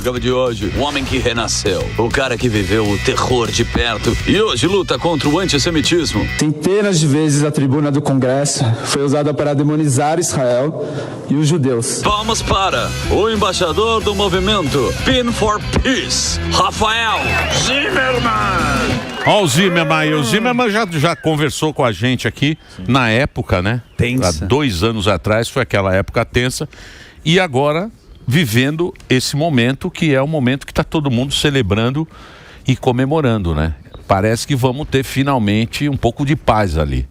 programa de hoje, o homem que renasceu, o cara que viveu o terror de perto e hoje luta contra o antissemitismo. Centenas de vezes a tribuna do Congresso foi usada para demonizar Israel e os judeus. Vamos para o embaixador do movimento Pin for Peace, Rafael Zimmermann. Ó, o Zimmermann, o Zimmermann já conversou com a gente aqui na época, né? Tensa. Há 2 anos atrás, foi aquela época tensa. E agora, vivendo esse momento, que é o momento que está todo mundo celebrando e comemorando, né? Parece que vamos ter finalmente um pouco de paz ali.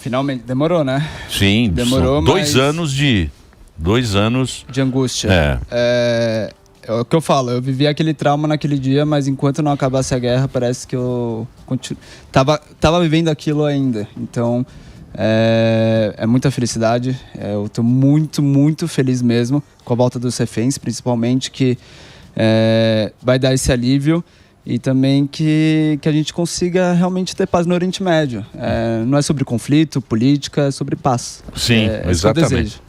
Finalmente, demorou, né? Sim, demorou, mas 2 anos de angústia. É o que eu falo, eu vivi aquele trauma naquele dia, mas enquanto não acabasse a guerra, parece que eu tava vivendo aquilo ainda. Então, é muita felicidade. Eu tô muito, muito feliz mesmo com a volta dos reféns, principalmente, que vai dar esse alívio e também que a gente consiga realmente ter paz no Oriente Médio. Não é sobre conflito, política, é sobre paz. Sim, exatamente. Isso que eu desejo.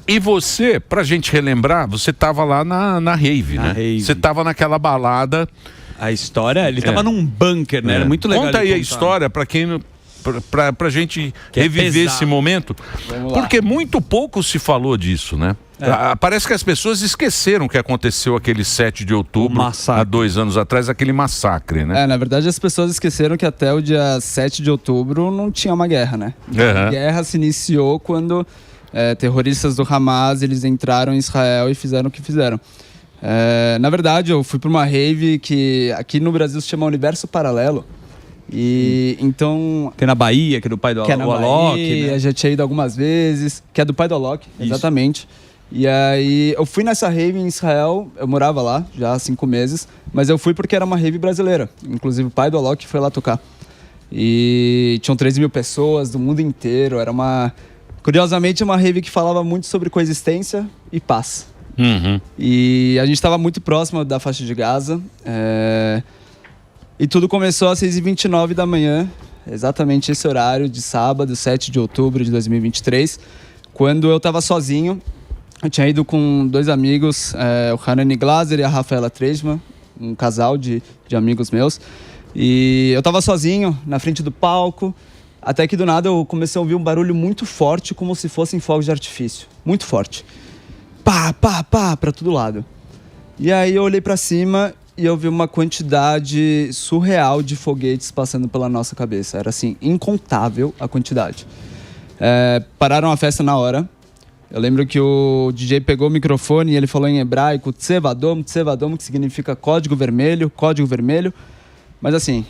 E você, pra gente relembrar, você estava lá na rave, né? Rave. Você estava naquela balada. A história, ele estava num bunker, né? Era muito legal. Conta aí de a contar. história pra quem... Pra gente Que é reviver pesado. esse momento. Vamos lá. Porque muito pouco se falou disso, né? Parece que as pessoas esqueceram que aconteceu aquele 7 de outubro, O massacre. há 2 anos atrás, aquele massacre, né? Na verdade, as pessoas esqueceram que até o dia 7 de outubro não tinha uma guerra, né? Uhum. A guerra se iniciou quando terroristas do Hamas, eles entraram em Israel e fizeram o que fizeram. Na verdade, eu fui para uma rave que aqui no Brasil se chama Universo Paralelo. E então... Tem na Bahia, que é do pai do Que é na Alok, Bahia, né? já tinha ido algumas vezes, que é do pai do Alok, exatamente. E aí, eu fui nessa rave em Israel, eu morava lá já há 5 meses, mas eu fui porque era uma rave brasileira. Inclusive, o pai do Alok foi lá tocar. E tinham 13 mil pessoas do mundo inteiro, era curiosamente, uma rave que falava muito sobre coexistência e paz. Uhum. E a gente estava muito próximo da faixa de Gaza. E tudo começou às 6h29 da manhã, exatamente esse horário de sábado, 7 de outubro de 2023, quando eu estava sozinho. Eu tinha ido com 2 amigos, o Hanani Glaser e a Rafaela Treisman, um casal de amigos meus. E eu estava sozinho na frente do palco, até que do nada eu comecei a ouvir um barulho muito forte, como se fossem fogos de artifício. Muito forte. Pá, pá, pá, para todo lado. E aí eu olhei para cima e eu vi uma quantidade surreal de foguetes passando pela nossa cabeça. Era assim, incontável a quantidade. Pararam a festa na hora. Eu lembro que o DJ pegou o microfone e ele falou em hebraico Tsevadom, Tsevadom, que significa código vermelho, código vermelho. Mas assim,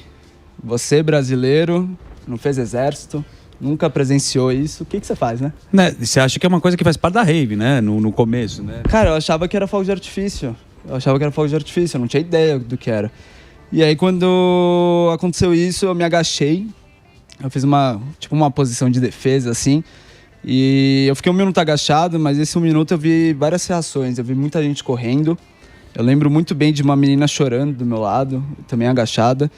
você brasileiro, não fez exército, nunca presenciou isso, o que você faz, né? Você acha que é uma coisa que faz parte da rave, né? No começo, né? Cara, eu achava que era fogo de artifício. Eu não tinha ideia do que era. E aí, quando aconteceu isso, eu me agachei. Eu fiz uma posição de defesa, assim. E eu fiquei 1 minuto agachado, mas esse 1 minuto eu vi várias reações. Eu vi muita gente correndo. Eu lembro muito bem de uma menina chorando do meu lado, também agachada.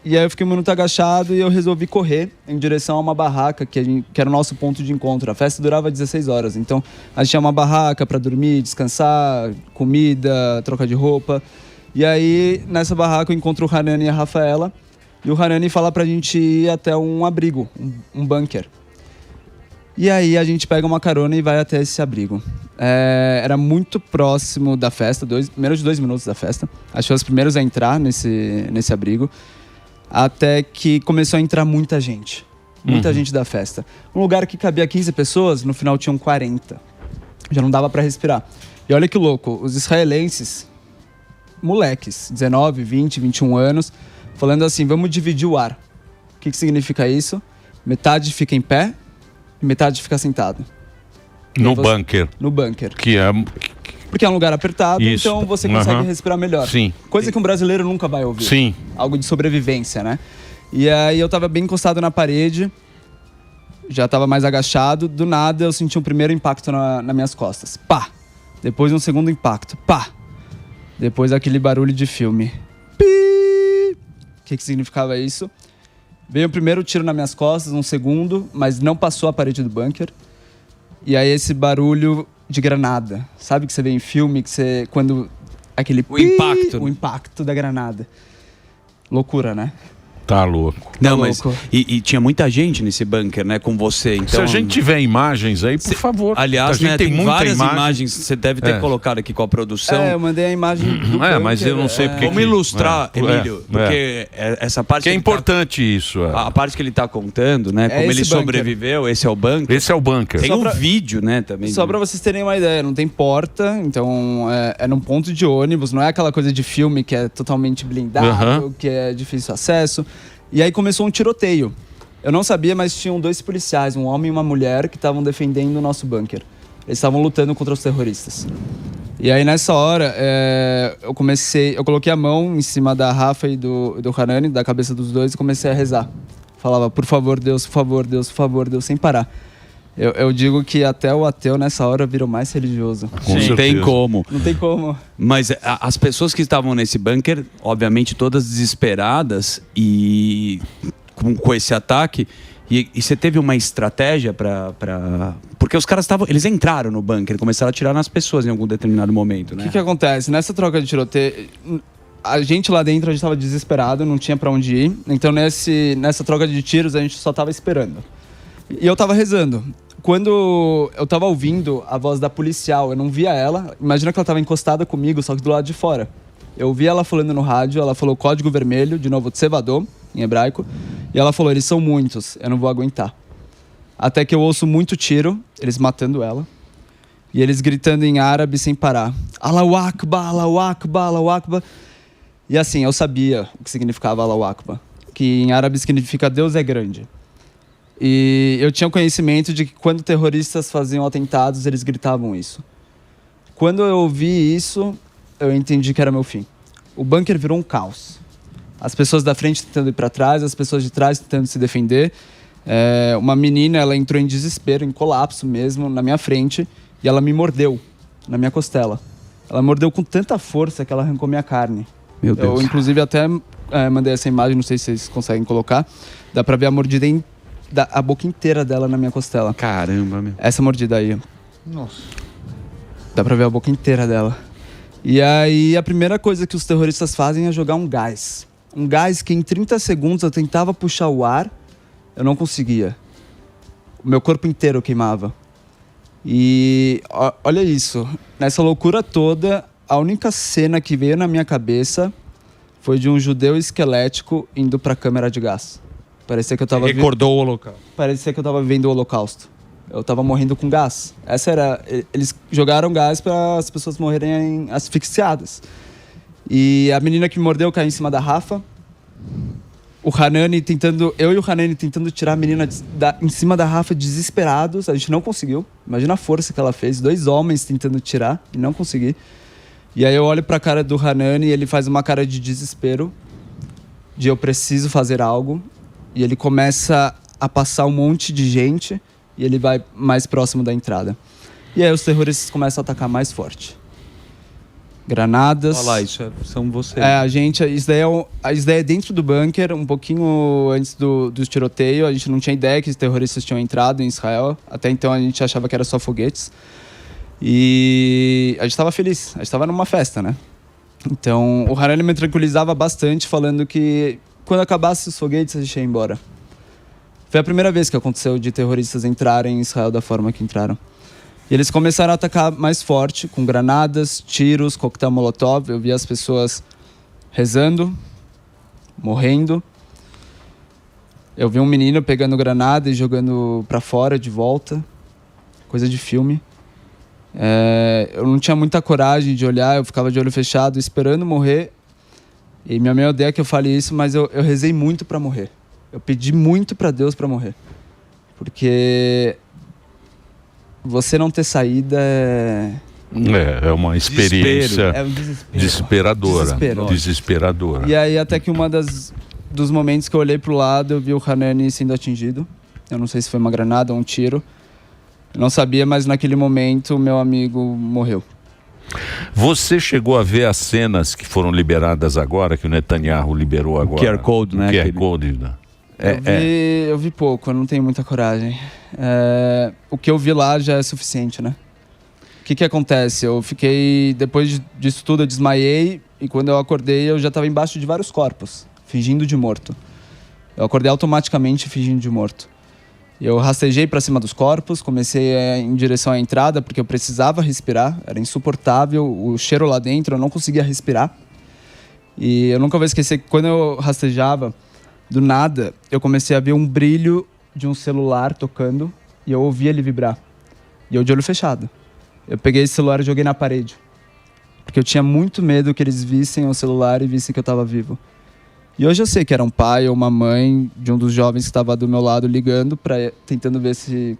E aí eu fiquei 1 minuto agachado e eu resolvi correr em direção a uma barraca que era o nosso ponto de encontro. A festa durava 16 horas, então a gente tinha uma barraca para dormir, descansar, comida, troca de roupa. E aí nessa barraca eu encontro o Hanani e a Rafaela, e o Hanani fala pra gente ir até um abrigo, um bunker. E aí a gente pega uma carona e vai até esse abrigo. Era muito próximo da festa, menos de 2 minutos da festa. Acho que foi os primeiros a entrar nesse abrigo. Até que começou a entrar muita gente. Muita gente da festa. Um lugar que cabia 15 pessoas, no final tinham 40. Já não dava pra respirar. E olha que louco, os israelenses, moleques, 19, 20, 21 anos, falando assim, vamos dividir o ar. O que significa isso? Metade fica em pé, e metade fica sentado. No bunker. No bunker. Que é... Porque é um lugar apertado, Isso. então você consegue respirar melhor. Sim. Coisa que um brasileiro nunca vai ouvir. Sim. Algo de sobrevivência, né? E aí eu tava bem encostado na parede, já tava mais agachado. Do nada eu senti um primeiro impacto nas minhas costas. Pá! Depois um segundo impacto. Pá! Depois aquele barulho de filme. Pi! O que significava isso? Veio o primeiro tiro nas minhas costas, um segundo, mas não passou a parede do bunker. E aí esse barulho de granada. Sabe que você vê em filme, que você... Quando aquele... O impacto. O impacto da granada. Loucura, né? Tá louco. Não, Tá mas. louco. E tinha muita gente nesse bunker, né? Com você. Então, Se a gente tiver imagens aí, por favor. aliás, a gente né, tem muita várias imagem. imagens que você deve ter colocado aqui com a produção. Eu mandei a imagem do Mas bunker, eu não sei porque. Vamos ilustrar, Emílio, É. porque essa parte. Que é ele importante isso. a parte que ele tá contando, né? Como esse ele bunker. sobreviveu, esse é o bunker. Esse é o bunker. Tem Só um pra- vídeo, né, também. Só pra vocês terem uma ideia, não tem porta, então é num ponto de ônibus, não é aquela coisa de filme que é totalmente blindado, que é difícil acesso. E aí começou um tiroteio. Eu não sabia, mas tinham 2 policiais, um homem e uma mulher, que estavam defendendo o nosso bunker. Eles estavam lutando contra os terroristas. E aí nessa hora, eu coloquei a mão em cima da Rafa e do Hanani, da cabeça dos dois, e comecei a rezar. Falava, por favor, Deus, por favor, Deus, por favor, Deus, sem parar. Eu digo que até o ateu nessa hora virou mais religioso. Com Não tem certeza. como. Não tem como. Mas as pessoas que estavam nesse bunker, obviamente todas desesperadas e com esse ataque. E você teve uma estratégia pra... Porque os caras eles entraram no bunker, começaram a atirar nas pessoas em algum determinado momento, O né? que acontece? Nessa troca de tiroteio, a gente lá dentro, a gente tava desesperado, não tinha pra onde ir. Então nessa troca de tiros, a gente só tava esperando. E eu tava rezando. Quando eu tava ouvindo a voz da policial, eu não via ela. Imagina que ela tava encostada comigo, só que do lado de fora. Eu vi ela falando no rádio, ela falou código vermelho, de novo, tsevador, em hebraico. E ela falou, eles são muitos, eu não vou aguentar. Até que eu ouço muito tiro, eles matando ela. E eles gritando em árabe sem parar. Allahu Akbar, Allahu Akbar, Allahu Akbar. E assim, eu sabia o que significava Allahu Akbar. Que em árabe significa Deus é grande. E eu tinha conhecimento de que quando terroristas faziam atentados, eles gritavam isso. Quando eu ouvi isso, eu entendi que era meu fim. O bunker virou um caos. As pessoas da frente tentando ir para trás, as pessoas de trás tentando se defender. Uma menina, ela entrou em desespero, em colapso mesmo, na minha frente, e ela me mordeu na minha costela. Ela mordeu com tanta força que ela arrancou minha carne. Meu Deus. Eu, inclusive, até mandei essa imagem, não sei se vocês conseguem colocar. Dá pra ver a mordida a boca inteira dela na minha costela. Caramba, meu. Essa mordida aí. Nossa. Dá pra ver a boca inteira dela. E aí, a primeira coisa que os terroristas fazem é jogar um gás. Um gás que em 30 segundos eu tentava puxar o ar, eu não conseguia. O meu corpo inteiro queimava. E olha isso. Nessa loucura toda, a única cena que veio na minha cabeça foi de um judeu esquelético indo pra câmera de gás. Parecia que eu tava Recordou o local. Parecia que eu tava vivendo o Holocausto. Eu tava morrendo com gás. Eles jogaram gás para as pessoas morrerem asfixiadas. E a menina que me mordeu caiu em cima da Rafa. Eu e o Hanani tentando tirar a menina em cima da Rafa, desesperados. A gente não conseguiu. Imagina a força que ela fez. 2 homens tentando tirar e não consegui. E aí eu olho pra cara do Hanani e ele faz uma cara de desespero. De eu preciso fazer algo. E ele começa a passar um monte de gente e ele vai mais próximo da entrada. E aí os terroristas começam a atacar mais forte. Granadas. Olha lá, são vocês. Isso daí é dentro do bunker, um pouquinho antes do tiroteio. A gente não tinha ideia que os terroristas tinham entrado em Israel. Até então a gente achava que era só foguetes. E a gente estava feliz, a gente estava numa festa, né? Então o Hanani me tranquilizava bastante, falando que quando acabasse os foguetes, a gente ia embora. Foi a primeira vez que aconteceu de terroristas entrarem em Israel da forma que entraram. E eles começaram a atacar mais forte, com granadas, tiros, coquetel molotov. Eu vi as pessoas rezando, morrendo. Eu vi um menino pegando granada e jogando pra fora de volta. Coisa de filme. Eu não tinha muita coragem de olhar, eu ficava de olho fechado, esperando morrer. E minha mãe odeia que eu fale isso, mas eu rezei muito pra morrer. Eu pedi muito pra Deus pra morrer. Porque você não ter saída É uma experiência é um desespero. desesperadora. Desespero. Desesperadora. E aí até que dos momentos que eu olhei pro lado, eu vi o Hanani sendo atingido. Eu não sei se foi uma granada ou um tiro. Eu não sabia, mas naquele momento meu amigo morreu. Você chegou a ver as cenas que foram liberadas agora, que o Netanyahu liberou agora? QR Code, né? O QR Aquele- Code, né? Eu vi pouco, eu não tenho muita coragem. O que eu vi lá já é suficiente, né? que acontece? Eu fiquei, depois disso tudo, eu desmaiei e quando eu acordei eu já estava embaixo de vários corpos, fingindo de morto. Eu acordei automaticamente fingindo de morto. Eu rastejei para cima dos corpos, comecei em direção à entrada porque eu precisava respirar, era insuportável, o cheiro lá dentro, eu não conseguia respirar. E eu nunca vou esquecer que quando eu rastejava, do nada, eu comecei a ver um brilho de um celular tocando e eu ouvi ele vibrar. E eu de olho fechado. Eu peguei esse celular e joguei na parede. Porque eu tinha muito medo que eles vissem o celular e vissem que eu estava vivo. E hoje eu sei que era um pai ou uma mãe de um dos jovens que estava do meu lado ligando, tentando ver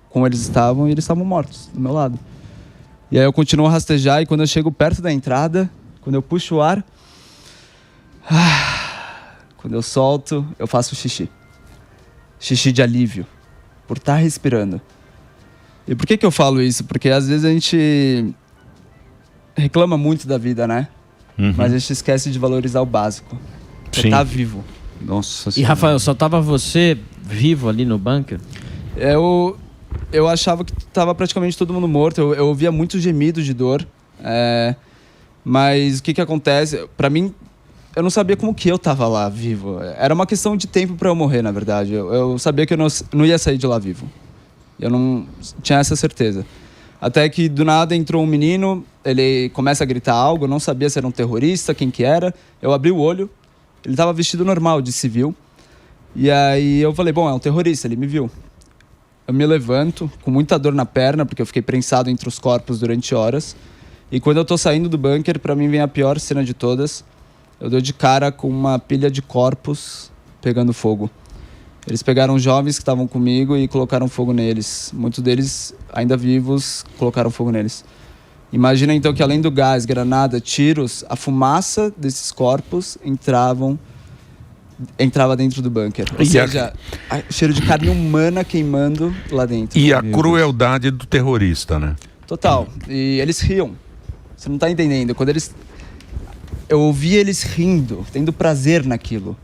como eles estavam, e eles estavam mortos do meu lado. E aí eu continuo a rastejar e quando eu chego perto da entrada, quando eu puxo o ar, quando eu solto, eu faço xixi. Xixi de alívio, por estar respirando. E por que eu falo isso? Porque às vezes a gente reclama muito da vida, né? Mas a gente esquece de valorizar o básico. Você tá vivo. Nossa E Senhora. Rafael, só tava você vivo ali no bunker? Eu achava que tava praticamente todo mundo morto. Eu ouvia muitos gemidos de dor. Mas o que acontece? Pra mim, eu não sabia como que eu tava lá vivo. Era uma questão de tempo pra eu morrer, na verdade. Eu sabia que eu não ia sair de lá vivo. Eu não tinha essa certeza. Até que do nada entrou um menino, ele começa a gritar algo, eu não sabia se era um terrorista, quem que era. Eu abri o olho. Ele estava vestido normal, de civil. E aí eu falei, bom, é um terrorista, ele me viu. Eu me levanto, com muita dor na perna, porque eu fiquei prensado entre os corpos durante horas. E quando eu tô saindo do bunker, pra mim vem a pior cena de todas. Eu dou de cara com uma pilha de corpos pegando fogo. Eles pegaram jovens que estavam comigo e colocaram fogo neles. Muitos deles, ainda vivos, colocaram fogo neles. Imagina então que além do gás, granada, tiros, a fumaça desses corpos entrava dentro do bunker. Ou seja, cheiro de carne humana queimando lá dentro. E a crueldade do terrorista, né? Total. E eles riam. Você não tá entendendo. Eu ouvi eles rindo, tendo prazer naquilo.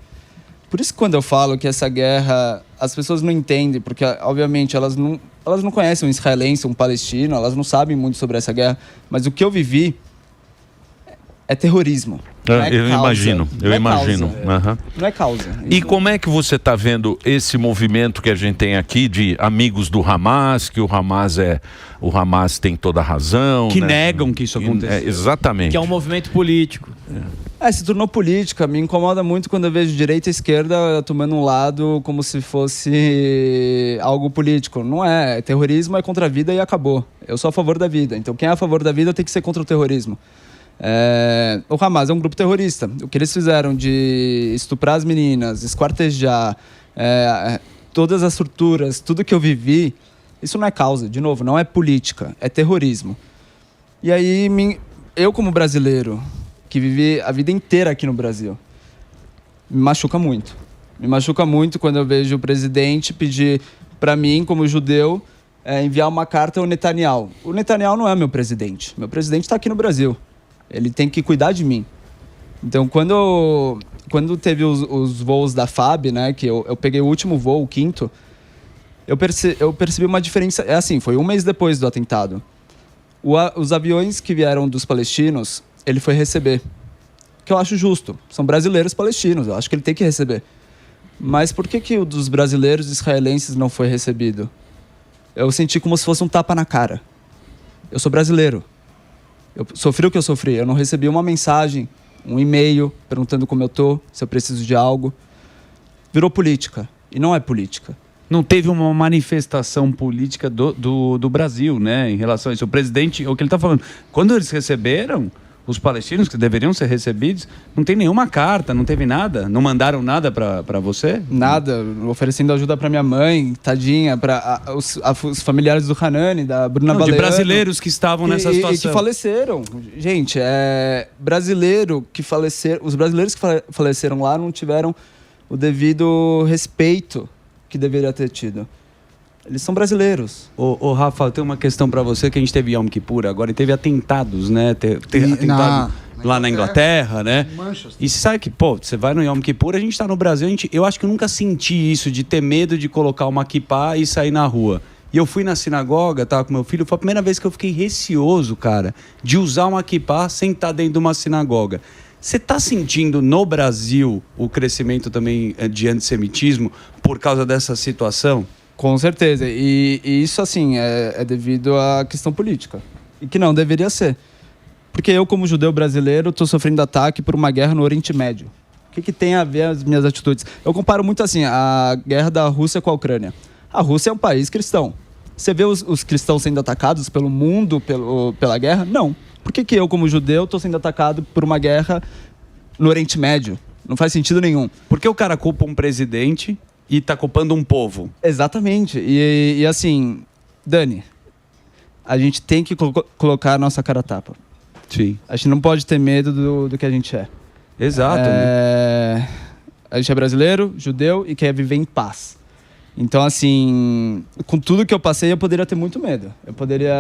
Por isso que quando eu falo que essa guerra, as pessoas não entendem, porque obviamente elas não conhecem um israelense, um palestino, elas não sabem muito sobre essa guerra, mas o que eu vivi é terrorismo. Eu imagino. Não é causa. E como é que você está vendo esse movimento que a gente tem aqui de amigos do Hamas, que o Hamas tem toda a razão, que né? negam que isso aconteceu. Exatamente. Que é um movimento político. Se tornou política. Me incomoda muito quando eu vejo direita e esquerda tomando um lado como se fosse algo político. Não é. Terrorismo é contra a vida e acabou. Eu sou a favor da vida. Então quem é a favor da vida tem que ser contra o terrorismo. O Hamas é um grupo terrorista. O que eles fizeram de estuprar as meninas, esquartejar, todas as torturas, tudo que eu vivi, isso não é causa, de novo, não é política, é terrorismo. E aí, eu como brasileiro, que vivi a vida inteira aqui no Brasil, me machuca muito. Me machuca muito quando eu vejo o presidente pedir para mim, como judeu, enviar uma carta ao Netanyahu. O Netanyahu não é meu presidente. Meu presidente está aqui no Brasil. Ele tem que cuidar de mim. Então, quando teve os voos da FAB, né, que eu peguei o último voo, o 5º, eu percebi uma diferença. Foi um mês depois do atentado. Os aviões que vieram dos palestinos, ele foi receber. Que eu acho justo. São brasileiros palestinos, eu acho que ele tem que receber. Mas por que o dos brasileiros israelenses não foi recebido? Eu senti como se fosse um tapa na cara. Eu sou brasileiro. Eu sofri o que eu sofri. Eu não recebi uma mensagem, um e-mail perguntando como eu tô, se eu preciso de algo. Virou política. E não é política. Não teve uma manifestação política do Brasil, né, em relação a isso. O presidente, o que ele está falando, quando eles receberam, os palestinos que deveriam ser recebidos, não tem nenhuma carta, não teve nada? Não mandaram nada para você? Nada, oferecendo ajuda para minha mãe, tadinha, para os familiares do Hanani, da Bruna Baleano. De brasileiros que estavam nessa situação. E que faleceram. Gente, brasileiro que faleceram, os brasileiros que faleceram lá não tiveram o devido respeito que deveria ter tido. Eles são brasileiros. Ô Rafa, eu tenho uma questão pra você, que a gente teve Yom Kippur agora e teve atentados, né? Atentado lá na Inglaterra, né? E você sabe que, você vai no Yom Kippur, a gente tá no Brasil, eu acho que eu nunca senti isso de ter medo de colocar uma kippá e sair na rua. E eu fui na sinagoga, tava com meu filho, foi a primeira vez que eu fiquei receoso, cara, de usar uma kippah sem estar dentro de uma sinagoga. Você está sentindo no Brasil o crescimento também de antissemitismo por causa dessa situação? Com certeza. E isso, assim, é devido à questão política. E que não deveria ser. Porque eu, como judeu brasileiro, estou sofrendo ataque por uma guerra no Oriente Médio. O que tem a ver as minhas atitudes? Eu comparo muito, assim, a guerra da Rússia com a Ucrânia. A Rússia é um país cristão. Você vê os cristãos sendo atacados pelo mundo, pela guerra? Não. Por que eu, como judeu, estou sendo atacado por uma guerra no Oriente Médio? Não faz sentido nenhum. Por que o cara culpa um presidente e tá culpando um povo? Exatamente. E assim, Dani, a gente tem que colocar a nossa cara a tapa. Sim. A gente não pode ter medo do que a gente é. Exato. A gente é brasileiro, judeu e quer viver em paz. Então, assim, com tudo que eu passei, eu poderia ter muito medo. Eu poderia...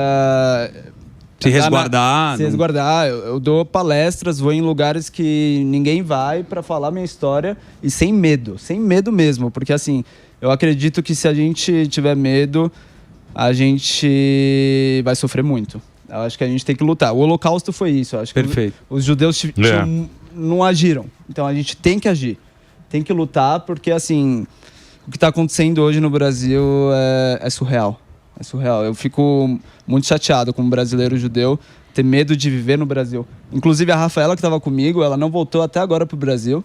Se resguardar. Se resguardar. Eu dou palestras, vou em lugares que ninguém vai para falar minha história e sem medo mesmo. Porque, assim, eu acredito que se a gente tiver medo, a gente vai sofrer muito. Eu acho que a gente tem que lutar. O Holocausto foi isso. Eu acho que Perfeito. os judeus não agiram. Então, a gente tem que agir. Tem que lutar porque, assim... O que está acontecendo hoje no Brasil é surreal. É surreal. Eu fico muito chateado como brasileiro judeu ter medo de viver no Brasil. Inclusive a Rafaela que estava comigo, ela não voltou até agora para o Brasil.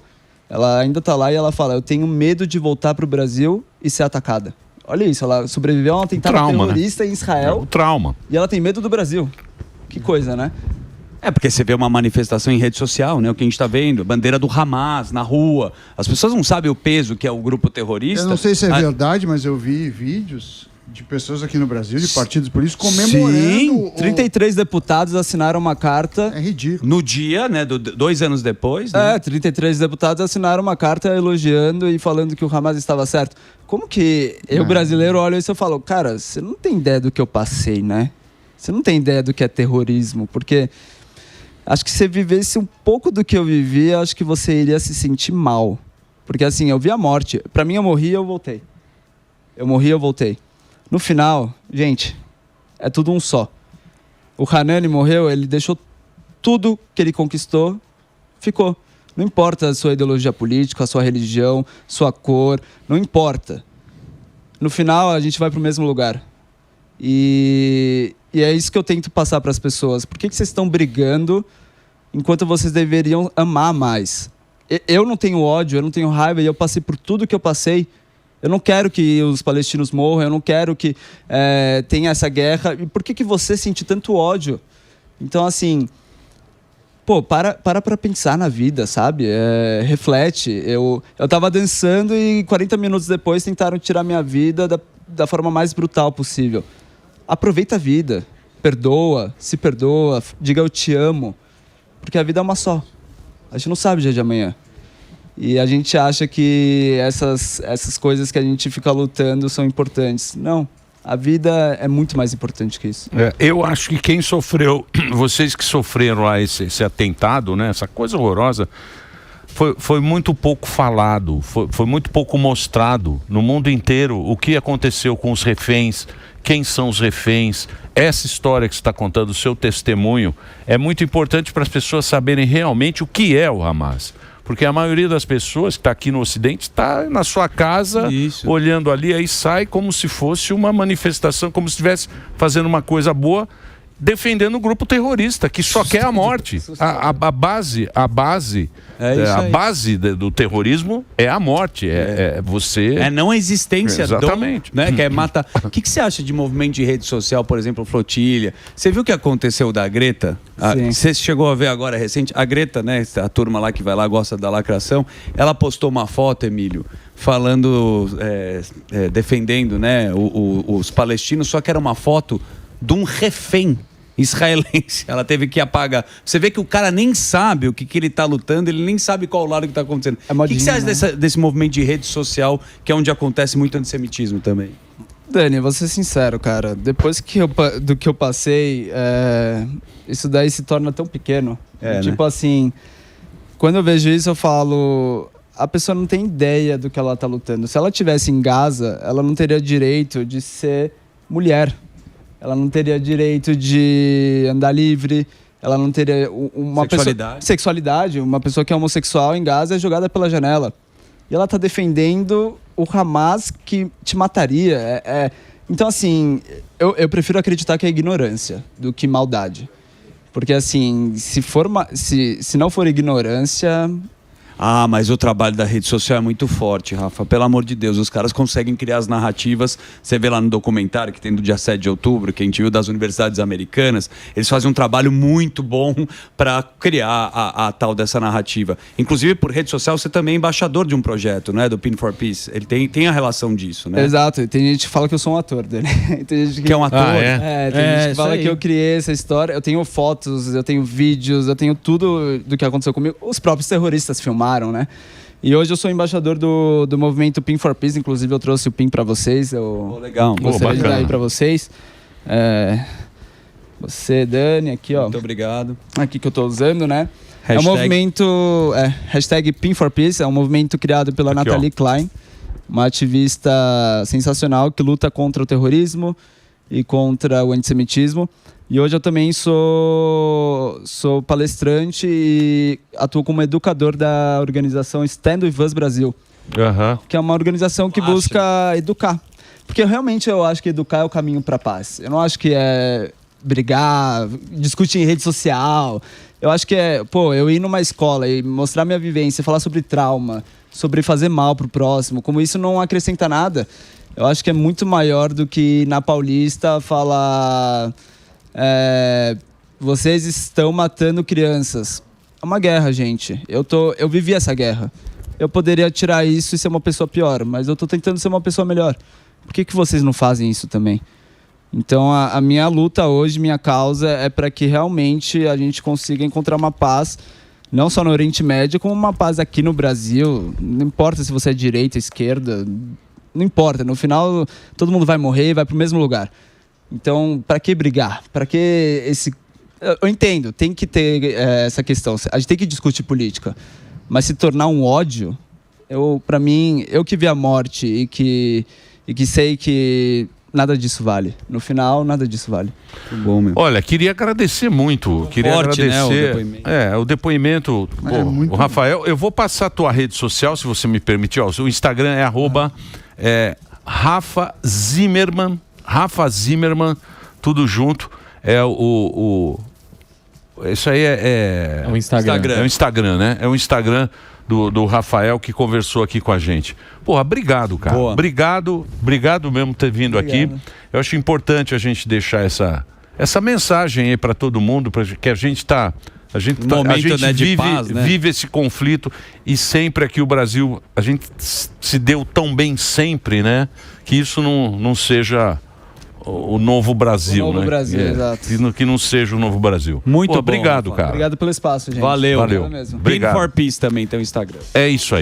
Ela ainda está lá e ela fala, eu tenho medo de voltar para o Brasil e ser atacada. Olha isso, ela sobreviveu a um atentado terrorista em Israel. O trauma. E ela tem medo do Brasil. Que coisa, né? Porque você vê uma manifestação em rede social, né? O que a gente está vendo, bandeira do Hamas na rua. As pessoas não sabem o peso que é o grupo terrorista. Eu não sei se é verdade, mas eu vi vídeos de pessoas aqui no Brasil, de partidos políticos, comemorando. Sim, 33 deputados assinaram uma carta. É ridículo. No dia, né? 2 anos depois. Né? 33 deputados assinaram uma carta elogiando e falando que o Hamas estava certo. Como que eu, brasileiro, olho isso e eu falo, cara, você não tem ideia do que eu passei, né? Você não tem ideia do que é terrorismo, porque... Acho que se você vivesse um pouco do que eu vivi, acho que você iria se sentir mal. Porque assim, eu vi a morte. Pra mim, eu morri e eu voltei. Eu morri e eu voltei. No final, gente, é tudo um só. O Hanani morreu, ele deixou tudo que ele conquistou, ficou. Não importa a sua ideologia política, a sua religião, sua cor, não importa. No final, a gente vai pro mesmo lugar. E é isso que eu tento passar para as pessoas. Por que vocês estão brigando enquanto vocês deveriam amar mais? Eu não tenho ódio, eu não tenho raiva e eu passei por tudo que eu passei. Eu não quero que os palestinos morram, eu não quero que tenha essa guerra. E por que você sente tanto ódio? Então, assim, pô, para pensar na vida, sabe? Reflete. Eu tava dançando e 40 minutos depois tentaram tirar minha vida da forma mais brutal possível. Aproveita a vida, perdoa, se perdoa, diga eu te amo, porque a vida é uma só. A gente não sabe o dia de amanhã. E a gente acha que essas coisas que a gente fica lutando são importantes. Não, a vida é muito mais importante que isso. Eu acho que quem sofreu, vocês que sofreram lá esse atentado, né, essa coisa horrorosa, foi muito pouco falado, foi muito pouco mostrado no mundo inteiro o que aconteceu com os reféns, quem são os reféns. Essa história que você está contando, o seu testemunho, é muito importante para as pessoas saberem realmente o que é o Hamas. Porque a maioria das pessoas que está aqui no Ocidente está na sua casa, olhando ali, aí sai como se fosse uma manifestação, como se estivesse fazendo uma coisa boa, defendendo o grupo terrorista, que só quer a morte. A base do terrorismo é a morte, você... É não existência. Exatamente. Né, que é matar. O que você acha de movimento de rede social, por exemplo, Flotilha? Você viu o que aconteceu da Greta? Você chegou a ver agora recente? A Greta, né, a turma lá que vai lá, gosta da lacração, ela postou uma foto, Emílio, falando, defendendo, né, os palestinos, só que era uma foto de um refém israelense. Ela teve que apagar. Você vê que o cara nem sabe o que ele está lutando, ele nem sabe qual lado que está acontecendo. O que você acha desse movimento de rede social, que é onde acontece muito antissemitismo também? Dani, vou ser sincero, cara. Depois do que eu passei, isso daí se torna tão pequeno. Tipo, né? Assim, quando eu vejo isso, eu falo... A pessoa não tem ideia do que ela está lutando. Se ela estivesse em Gaza, ela não teria direito de ser mulher. Ela não teria direito de andar livre, ela não teria uma sexualidade. Uma pessoa que é homossexual em Gaza é jogada pela janela. E ela tá defendendo o Hamas que te mataria. Então, assim, eu prefiro acreditar que é ignorância do que maldade. Porque, assim, se não for ignorância... Ah, mas o trabalho da rede social é muito forte, Rafa. Pelo amor de Deus, os caras conseguem criar as narrativas. Você vê lá no documentário que tem do dia 7 de outubro, que a gente viu das universidades americanas, eles fazem um trabalho muito bom para criar a tal dessa narrativa. Inclusive, por rede social, você também é embaixador de um projeto, né? Do Pin for Peace. Ele tem a relação disso, né? Exato. Tem gente que fala que eu sou um ator dele. Tem gente que é um ator? Tem gente que fala que eu criei essa história. Eu tenho fotos, eu tenho vídeos, eu tenho tudo do que aconteceu comigo. Os próprios terroristas filmaram, né? E hoje eu sou embaixador do movimento Pin for Peace, inclusive eu trouxe o Pin para vocês. Legal. Gostaria de dar aí para vocês. Você, Dani, aqui, ó. Muito obrigado. Aqui que eu tô usando, né? Hashtag... É um movimento, hashtag Pin for Peace, é um movimento criado pela Aqui, Natalie Klein, uma ativista sensacional que luta contra o terrorismo e contra o antissemitismo. E hoje eu também sou palestrante e atuo como educador da organização Stand With Us Brasil, que é uma organização que busca educar. Porque realmente eu acho que educar é o caminho para a paz. Eu não acho que é brigar, discutir em rede social. Eu acho que eu ir numa escola e mostrar minha vivência, falar sobre trauma, sobre fazer mal pro próximo, como isso não acrescenta nada. Eu acho que é muito maior do que na Paulista falar... vocês estão matando crianças. É uma guerra, gente. Eu vivi essa guerra. Eu poderia tirar isso e ser uma pessoa pior, mas eu tô tentando ser uma pessoa melhor. Por que vocês não fazem isso também? Então a minha luta hoje, minha causa é para que realmente a gente consiga encontrar uma paz, não só no Oriente Médio, como uma paz aqui no Brasil. Não importa se você é direita, esquerda, não importa. No final, todo mundo vai morrer e vai pro mesmo lugar. Então, para que brigar? Para que esse... Eu entendo, tem que ter essa questão. A gente tem que discutir política. Mas se tornar um ódio, para mim, eu que vi a morte e que sei que nada disso vale. No final, nada disso vale. Muito bom, meu. Olha, queria agradecer muito. Queria Forte, agradecer, né, o depoimento. O Rafael, eu vou passar a tua rede social, se você me permitir. O Instagram é @Rafa Zimmermann. Rafa Zimmermann, tudo junto. Isso aí é o Instagram. É o Instagram, né? É o Instagram do Rafael que conversou aqui com a gente. Porra, obrigado, cara. Boa. Obrigado mesmo por ter vindo aqui. Eu acho importante a gente deixar essa mensagem aí para todo mundo, que a gente vive esse conflito e sempre aqui o Brasil, a gente se deu tão bem sempre, né? Que isso não seja o novo Brasil, o novo Brasil, exato. Que não seja o novo Brasil. Muito bom, obrigado, cara. Obrigado pelo espaço, gente. Valeu. Mesmo. Obrigado. Pin for Peace também tem o Instagram. É isso aí.